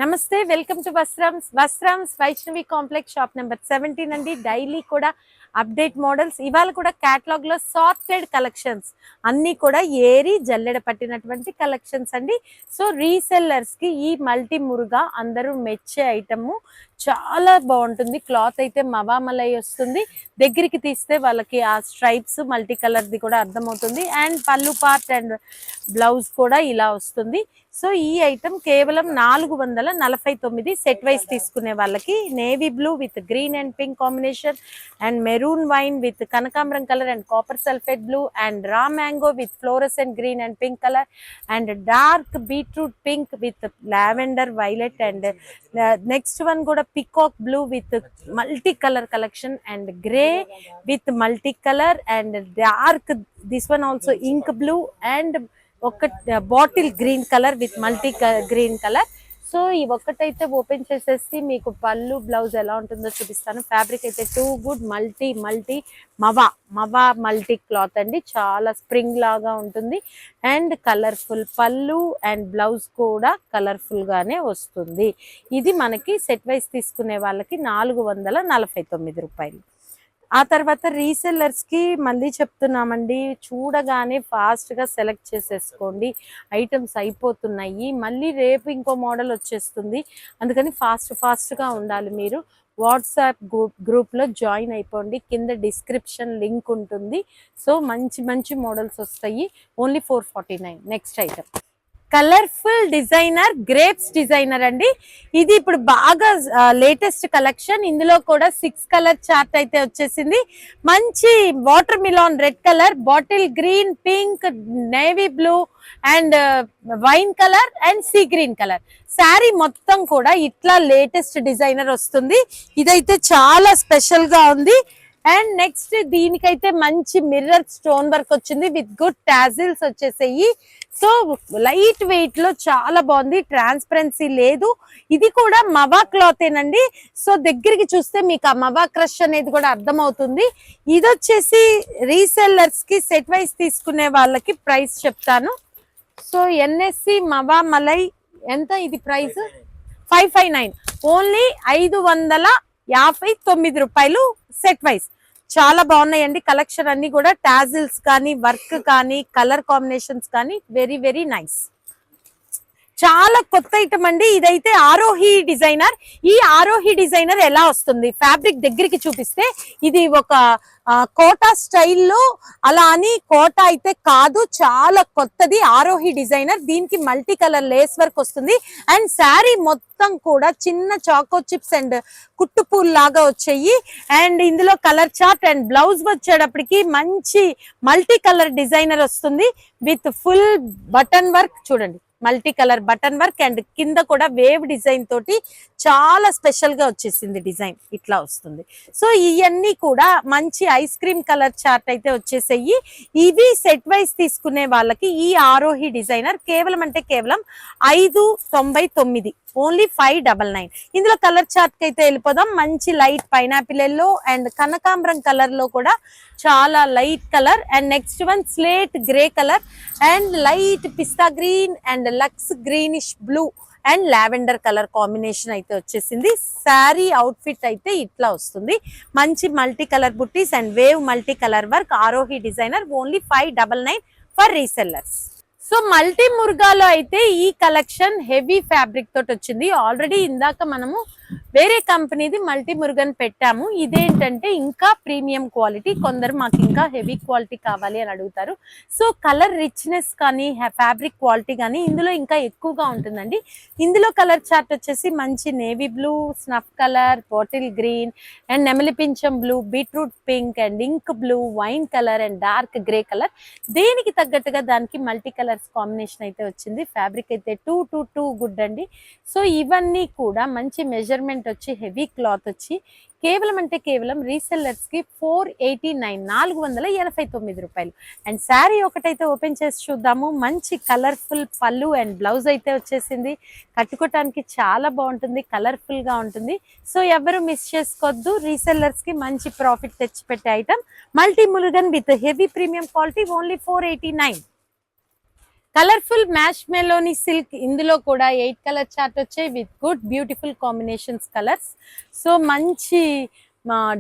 నమస్తే welcome to Vastrams Vaishnavi complex shop number 17 అండి. Daily కూడా అప్డేట్ మోడల్స్, ఇవాళ కూడా క్యాటలాగ్ లో సార్టెడ్ కలెక్షన్స్ అన్ని కూడా ఏరి జల్లెడ పట్టినటువంటి కలెక్షన్స్ అండి. సో రీసెల్లర్స్ కి ఈ మల్టీ మురుగా అందరూ మెచ్చే ఐటమ్, చాలా బాగుంటుంది. క్లాత్ అయితే మవామలై వస్తుంది, దగ్గరికి తీస్తే వాళ్ళకి ఆ స్ట్రైప్స్ మల్టీ కలర్ ది కూడా అర్థమవుతుంది. అండ్ పళ్ళు పార్ట్ అండ్ బ్లౌజ్ కూడా ఇలా వస్తుంది. సో ఈ ఐటమ్ కేవలం 449 సెట్ వైస్ తీసుకునే వాళ్ళకి navy blue with green and pink combination, and maroon wine with కనకాంబరం colour and copper sulphate blue, and raw mango with fluorescent green and pink colour, and dark beetroot pink with lavender violet, and next one కూడా peacock blue with multi colour collection, and grey with multi colour, and dark this one also ink blue, and ఒక bottle green colour with multi green colour. So ఈ ఒక్కటైతే open చేసేసి మీకు పళ్ళు blouse ఎలా ఉంటుందో చూపిస్తాను. Fabric అయితే టూ గుడ్, మల్టీ మవా మల్టీ క్లాత్ అండి, చాలా స్ప్రింగ్ లాగా ఉంటుంది. అండ్ కలర్ఫుల్ పళ్ళు అండ్ బ్లౌజ్ కూడా కలర్ఫుల్ గానే వస్తుంది. ఇది మనకి సెట్ వైస్ తీసుకునే వాళ్ళకి 449 రూపాయలు. ఆ తర్వాత రీసెల్లర్స్ కి మళ్ళీ చెప్తున్నామండి, చూడగానే ఫాస్ట్ గా సెలెక్ట్ చేసేసుకోండి, ఐటమ్స్ అయిపోతున్నాయి, మళ్ళీ రేపు ఇంకో మోడల్ వచ్చేస్తుంది. అందుకని ఫాస్ట్ గా ఉండాలి. మీరు వాట్సాప్ గ్రూప్ లో జాయిన్ అయిపోండి, కింద డిస్క్రిప్షన్ లింక్ ఉంటుంది. సో మంచి మోడల్స్ వస్తాయి. Only 449. Next item colourful designer grapes designer అండి. ఇది ఇప్పుడు బాగా లేటెస్ట్ కలెక్షన్. ఇందులో కూడా 6 కలర్ చార్ట్ అయితే వచ్చేసింది. మంచి watermelon red colour, bottle green, pink, navy blue, and wine colour, and sea green colour. Sari మొత్తం కూడా ఇట్లా లేటెస్ట్ డిజైనర్ వస్తుంది. ఇదైతే చాలా స్పెషల్ గా ఉంది. అండ్ నెక్స్ట్ దీనికైతే మంచి మిర్రర్ స్టోన్ వర్క్ వచ్చింది విత్ గుడ్ టాజిల్స్ వచ్చేసాయి. సో లైట్ వెయిట్ లో చాలా బాగుంది, ట్రాన్స్పరెన్సీ లేదు. ఇది కూడా మవా క్లాత్ ఏనండి. సో దగ్గరికి చూస్తే మీకు ఆ మవా క్రష్ అనేది కూడా అర్థమవుతుంది. ఇది వచ్చేసి రీసెల్లర్స్ కి సెట్ వైస్ తీసుకునే వాళ్ళకి ప్రైస్ చెప్తాను. సో ఎన్ఎస్సి మవా మలై ఎంత ఇది ప్రైస్? 559, ఓన్లీ 559 రూపాయలు సెట్ వైస్. చాలా బాగున్నాయండి కలెక్షన్ అన్ని కూడా. టాజిల్స్ కానీ, వర్క్ కానీ, కలర్ కాంబినేషన్స్ కానీ వెరీ నైస్. చాలా కొత్త ఐటమ్ అండి. ఇదైతే ఆరోహి డిజైనర్. ఈ ఆరోహి డిజైనర్ ఎలా వస్తుంది, ఫ్యాబ్రిక్ దగ్గరికి చూపిస్తే ఇది ఒక కోటా స్టైల్లో, అలా అని కోటా అయితే కాదు, చాలా కొత్తది ఆరోహి డిజైనర్. దీనికి మల్టీ కలర్ లేస్ వర్క్ వస్తుంది. అండ్ శారీ మొత్తం కూడా చిన్న చాకో చిప్స్ అండ్ కుట్టుపూల్ లాగా వచ్చాయి. అండ్ ఇందులో కలర్ చార్ట్ అండ్ బ్లౌజ్ వచ్చేటప్పటికి మంచి మల్టీ కలర్ డిజైనర్ వస్తుంది విత్ ఫుల్ బటన్ వర్క్. చూడండి, multi colour button work and కింద కూడా వేవ్ డిజైన్ తోటి చాలా స్పెషల్ గా వచ్చేసింది డిజైన్, ఇట్లా వస్తుంది. సో ఇవన్నీ కూడా మంచి ఐస్ క్రీమ్ కలర్ చార్ట్ అయితే వచ్చేసాయి. ఇవి సెట్ వైస్ తీసుకునే వాళ్ళకి ఈ ఆరోహి డిజైనర్ కేవలం 599, ఓన్లీ 599. ఇందులో కలర్ చార్ట్ కి అయితే వెళ్ళిపోదాం. మంచి లైట్ పైనాపిల్ ఎల్లో అండ్ కనకాంబరం కలర్ లో కూడా చాలా light colour, and next one slate grey colour, and light pista green, and లక్స్ greenish blue, and lavender colour combination అయితే వచ్చేసింది. శారీ అవుట్ ఫిట్ అయితే ఇట్లా వస్తుంది. మంచి మల్టీ కలర్ బుట్టీస్ and wave multi colour work, Aarohi designer, only 599 for resellers. So multi మురుగాలో అయితే ఈ కలెక్షన్ హెవీ ఫ్యాబ్రిక్ తోటి వచ్చింది. ఆల్రెడీ ఇందాక మనము వేరే కంపెనీది మల్టీ మురుగన్ పెట్టాము. ఇదేంటంటే ఇంకా ప్రీమియం క్వాలిటీ. కొందరు మాకు ఇంకా హెవీ క్వాలిటీ కావాలి అని అడుగుతారు. సో కలర్ రిచ్నెస్ కానీ, ఫ్యాబ్రిక్ క్వాలిటీ కానీ ఇందులో ఇంకా ఎక్కువగా ఉంటుందండి. ఇందులో కలర్ చార్ట్ వచ్చేసి మంచి navy blue, snuff colour, bottle green, and నెమలి పింఛం blue, beetroot pink, and ink blue, wine colour, and dark grey colour. దేనికి తగ్గట్టుగా దానికి మల్టీ కలర్స్ కాంబినేషన్ అయితే వచ్చింది. ఫ్యాబ్రిక్ అయితే టూ గుడ్ అండి. సో ఇవన్నీ కూడా మంచి మెజర్మెంట్ వచ్చి హెవీ క్లాత్ వచ్చి కేవలం రీసెల్లర్స్ కి 489, 489 రూపాయలు. అండ్ శారీ ఒకటైతే ఓపెన్ చేసి చూద్దాము. మంచి కలర్ఫుల్ పళ్ళు అండ్ బ్లౌజ్ అయితే వచ్చేసింది. కట్టుకోవటానికి చాలా బాగుంటుంది, కలర్ఫుల్ గా ఉంటుంది. సో ఎవరు మిస్ చేసుకోవద్దు. రీసెల్లర్స్ కి మంచి ప్రాఫిట్ తెచ్చిపెట్టే item multi Murugan with heavy premium quality, only 489. Colourful మ్యాష్ మెలోనీ సిల్క్, ఇందులో కూడా 8 కలర్ చార్ట్ వచ్చాయి with good beautiful combinations colours. So మంచి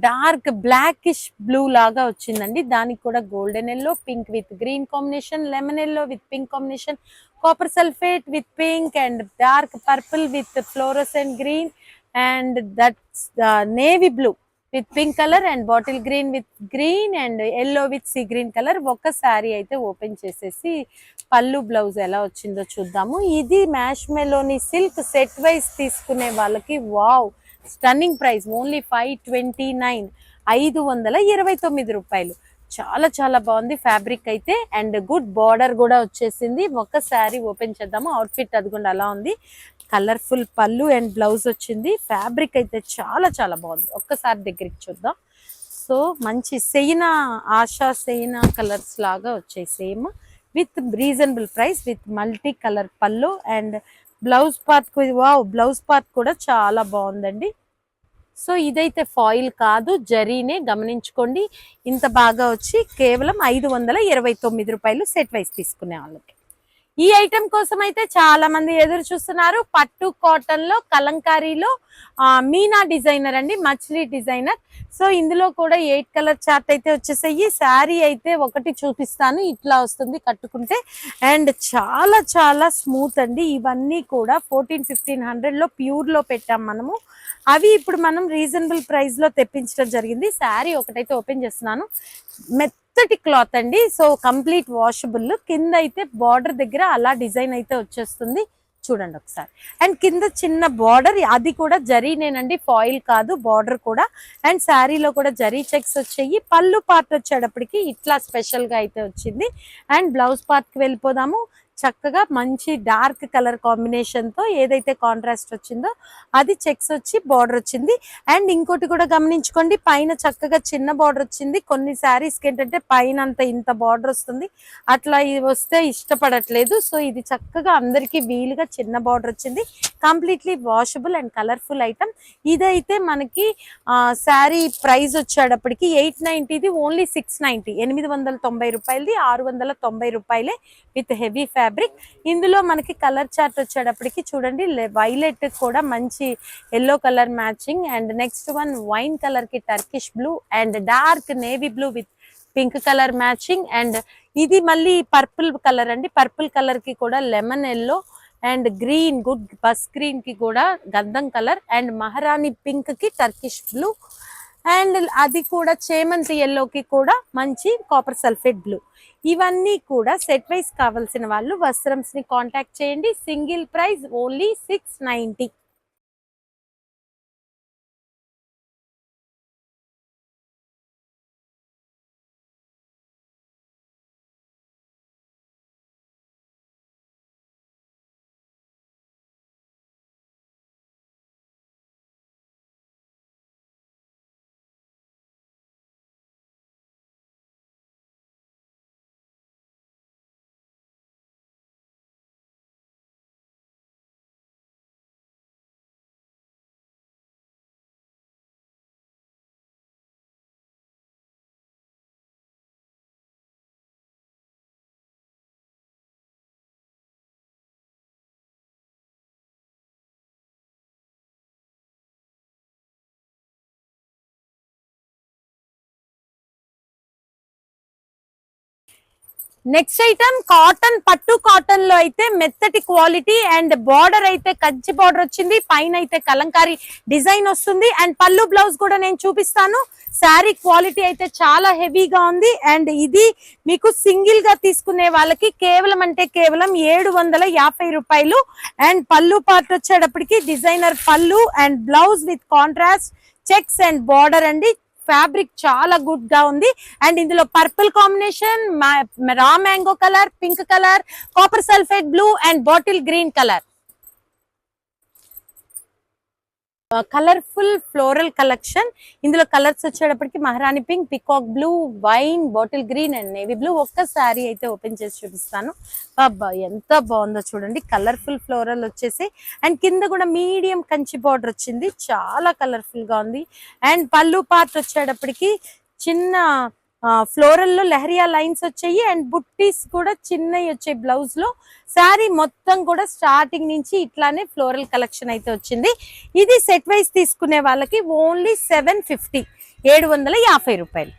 డార్క్ బ్లాకిష్ బ్లూ లాగా వచ్చిందండి. దానికి కూడా golden yellow, pink with green combination, lemon yellow with pink combination, copper sulphate with pink and dark purple with fluorescent green and that's navy blue with pink colour and bottle green with green and yellow with sea green colour. ఒక శారీ అయితే open చేసేసి పళ్ళు blouse ఎలా వచ్చిందో చూద్దాము. ఇది mash మెలోనీ silk set wise తీసుకునే వాళ్ళకి వావ్ స్టన్నింగ్ ప్రైస్ ఓన్లీ 529, 529 రూపాయలు. చాలా చాలా బాగుంది ఫ్యాబ్రిక్ అయితే అండ్ గుడ్ బార్డర్ కూడా వచ్చేసింది. ఒక శారీ ఓపెన్ చేద్దాము. అవుట్ఫిట్ అది కూడా అలా ఉంది. కలర్ఫుల్ పళ్ళు అండ్ బ్లౌజ్ వచ్చింది. ఫ్యాబ్రిక్ అయితే చాలా చాలా బాగుంది. ఒక్కసారి దగ్గరికి చూద్దాం. సో మంచి సెయినా, ఆశా సెయినా కలర్స్ లాగా వచ్చాయి same with reasonable price with multi colour పళ్ళు and blouse part. Wow blouse part కూడా చాలా బాగుందండి. సో ఇదైతే ఫాయిల్ కాదు, జరీనే, గమనించుకోండి. ఇంత బాగా వచ్చి కేవలం 529 రూపాయలు సెట్ వైజ్ తీసుకునే వాళ్ళకి. ఈ ఐటమ్ కోసం అయితే చాలా మంది ఎదురు చూస్తున్నారు. పట్టు కాటన్ లో కలంకారీలో మీనా డిజైనర్ అండి, మచిలీ డిజైనర్. సో ఇందులో కూడా 8 కలర్ చార్ట్ అయితే వచ్చేసాయి. శారీ అయితే ఒకటి చూపిస్తాను, ఇట్లా వస్తుంది కట్టుకుంటే అండ్ చాలా చాలా స్మూత్ అండి. ఇవన్నీ కూడా 1400-1500 లో ప్యూర్ లో పెట్టాం మనము. అవి ఇప్పుడు మనం రీజనబుల్ ప్రైస్ లో తెప్పించడం జరిగింది. శారీ ఒకటైతే ఓపెన్ చేస్తున్నాను. మెత్తటి క్లాత్ అండి. So complete washable. కింద అయితే బార్డర్ దగ్గర అలా డిజైన్ అయితే వచ్చేస్తుంది, చూడండి ఒకసారి. అండ్ కింద చిన్న బార్డర్, అది కూడా జరీనేనండి, ఫాయిల్ కాదు. బార్డర్ కూడా అండ్ శారీలో కూడా జరీ చెక్స్ వచ్చాయి. పళ్ళు పార్ట్ వచ్చేటప్పటికి ఇట్లా స్పెషల్ గా అయితే వచ్చింది. అండ్ బ్లౌజ్ పార్ట్ కి వెళ్ళిపోదాము. చక్కగా మంచి డార్క్ కలర్ కాంబినేషన్ తో ఏదైతే కాంట్రాస్ట్ వచ్చిందో అది చెక్స్ వచ్చి బార్డర్ వచ్చింది. అండ్ ఇంకోటి కూడా గమనించుకోండి, పైన చక్కగా చిన్న బార్డర్ వచ్చింది. కొన్ని శారీస్ కి ఏంటంటే పైన అంత ఇంత బార్డర్ వస్తుంది, అట్లా ఇది వస్తే ఇష్టపడట్లేదు. సో ఇది చక్కగా అందరికి వీలుగా చిన్న బార్డర్ వచ్చింది. Completely washable and colourful item. ఇదైతే మనకి శారీ ప్రైస్ వచ్చేటప్పటికి 890, ఓన్లీ 690, 890 రూపాయలది, 690 రూపాయలే విత్ హెవీ ఫ్యాబ్రిక్. ఇందులో మనకి కలర్ చార్ట్ వచ్చేటప్పటికి చూడండి, వైలెట్ కూడా మంచి yellow colour matching and next one wine colour కి Turkish blue and dark navy blue with pink colour matching and ఇది మళ్ళీ పర్పుల్ కలర్ అండి. పర్పుల్ కలర్ కి కూడా lemon yellow and green, good బస్ గ్రీన్ కి కూడా గంధం కలర్ అండ్ మహారాణి పింక్ కి టర్కిష్ బ్లూ అండ్ అది కూడా చేమంతి ఎల్లోకి కూడా మంచి కాపర్ సల్ఫేట్ బ్లూ. ఇవన్నీ కూడా సెట్ వైజ్ కావాల్సిన వాళ్ళు వస్త్రమ్స్ ని కాంటాక్ట్ చేయండి. Single price only 690. Next item cotton, పట్టు కాటన్ లో అయితే మెత్తటి క్వాలిటీ అండ్ బార్డర్ అయితే కంచి బార్డర్ వచ్చింది. పైన అయితే కలంకారీ డిజైన్ వస్తుంది అండ్ పళ్ళు బ్లౌజ్ కూడా నేను చూపిస్తాను. శారీ క్వాలిటీ అయితే చాలా హెవీగా ఉంది అండ్ ఇది మీకు సింగిల్ గా తీసుకునే వాళ్ళకి కేవలం అంటే కేవలం 750 రూపాయలు. అండ్ పళ్ళు పార్ట్ వచ్చేటప్పటికి డిజైనర్ పళ్ళు and blouse with contrast checks and border అండి. ఫ్యాబ్రిక్ చాలా గుడ్ గా ఉంది అండ్ ఇందులో purple combination, raw mango colour, pink colour, copper sulphate blue and bottle green colour. Colourful floral collection. ఇందులో కలర్స్ వచ్చేటప్పటికి మహారాణి pink, peacock blue, wine, bottle green and navy blue. ఒక్క శారీ అయితే ఓపెన్ చేసి చూపిస్తాను. అబ్బా ఎంత బాగుందో చూడండి. కలర్ఫుల్ ఫ్లోరల్ వచ్చేసి అండ్ కింద కూడా మీడియం కంచి బార్డర్ వచ్చింది, చాలా కలర్ఫుల్ గా ఉంది. అండ్ పళ్ళు పార్ట్ వచ్చేటప్పటికి చిన్న ఫ్లోరల్ లో లెహరియా లైన్స్ వచ్చాయి అండ్ బుట్టీస్ కూడా చిన్నవి వచ్చాయి బ్లౌజ్ లో. శారీ మొత్తం కూడా స్టార్టింగ్ నుంచి ఇట్లానే ఫ్లోరల్ కలెక్షన్ అయితే వచ్చింది. ఇది సెట్ వైజ్ తీసుకునే వాళ్ళకి ఓన్లీ 750 రూపాయలు.